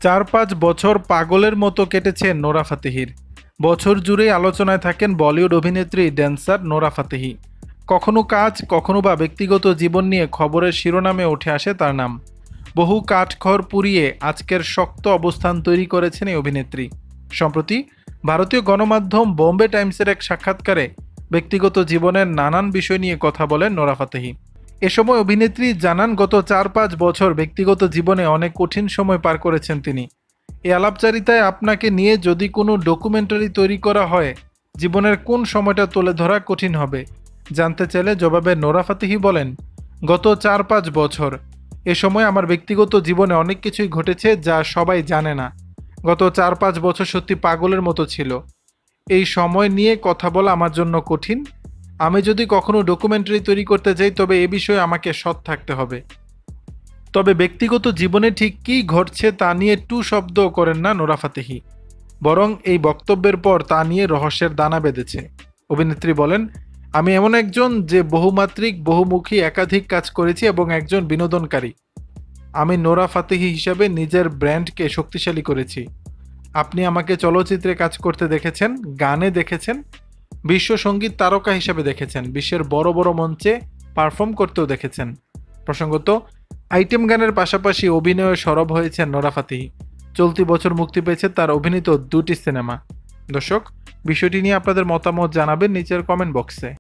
৪-৫ বছর পাগলের মতো কেটেছে নোরা ফাতেহির। বছর জুড়েই আলোচনায় থাকেন বলিউড অভিনেত্রী, ড্যান্সার নোরা ফাতেহি। কখনো কাজ, কখনো বা ব্যক্তিগত জীবন নিয়ে খবরের শিরোনামে উঠে আসে তার নাম। বহু কাঠখড় পুড়িয়ে আজকের শক্ত অবস্থান তৈরি করেছেন এই অভিনেত্রী। সম্প্রতি ভারতীয় গণমাধ্যম বোম্বে টাইমসের এক সাক্ষাৎকারে ব্যক্তিগত জীবনের নানান বিষয় নিয়ে কথা বলেন নোরা ফাতেহি। এ সময় অভিনেত্রী জানান, গত ৪-৫ বছর ব্যক্তিগত জীবনে অনেক কঠিন সময় পার করেছেন তিনি। এই আলাপচারিতায় আপনাকে নিয়ে যদি কোনো ডকুমেন্টারি তৈরি করা হয়, জীবনের কোন সময়টা তুলে ধরা কঠিন হবে জানতে চাইলে জবাবে নোরা ফাতেহি বলেন, গত ৪-৫ বছর, এ সময় আমার ব্যক্তিগত জীবনে অনেক কিছুই ঘটেছে যা সবাই জানে না। গত ৪-৫ বছর সত্যি পাগলের মতো ছিল। এই সময় নিয়ে কথা বলা আমার জন্য কঠিন। আমি যদি কখনো ডকুমেন্টারি তৈরি করতে যাই, তবে এ বিষয়ে আমাকে সৎ থাকতে হবে। তবে ব্যক্তিগত জীবনে ঠিক কী ঘটছে তা নিয়ে টু শব্দও করেন না নোরা ফাতেহি, বরং এই বক্তব্যের পর তা নিয়ে রহস্যের দানা বেঁধেছে। অভিনেত্রী বলেন, আমি এমন একজন যে বহুমাত্রিক, বহুমুখী একাধিক কাজ করেছি এবং একজন বিনোদনকারী। আমি নোরা ফাতেহি হিসাবে নিজের ব্র্যান্ডকে শক্তিশালী করেছি। আপনি আমাকে চলচ্চিত্রে কাজ করতে দেখেছেন, গানে দেখেছেন, বিশ্ব সঙ্গীত তারকা হিসেবে দেখেছেন, বিশ্বের বড় বড় মঞ্চে পারফর্ম করতেও দেখেছেন। প্রসঙ্গত, আইটেম গানের পাশাপাশি অভিনয়ে সরব হয়েছেন নোরা ফাতেহি। চলতি বছর মুক্তি পেয়েছে তার অভিনীত 2টি সিনেমা। দর্শক, বিষয়টি নিয়ে আপনাদের মতামত জানাবেন নিচের কমেন্ট বক্সে।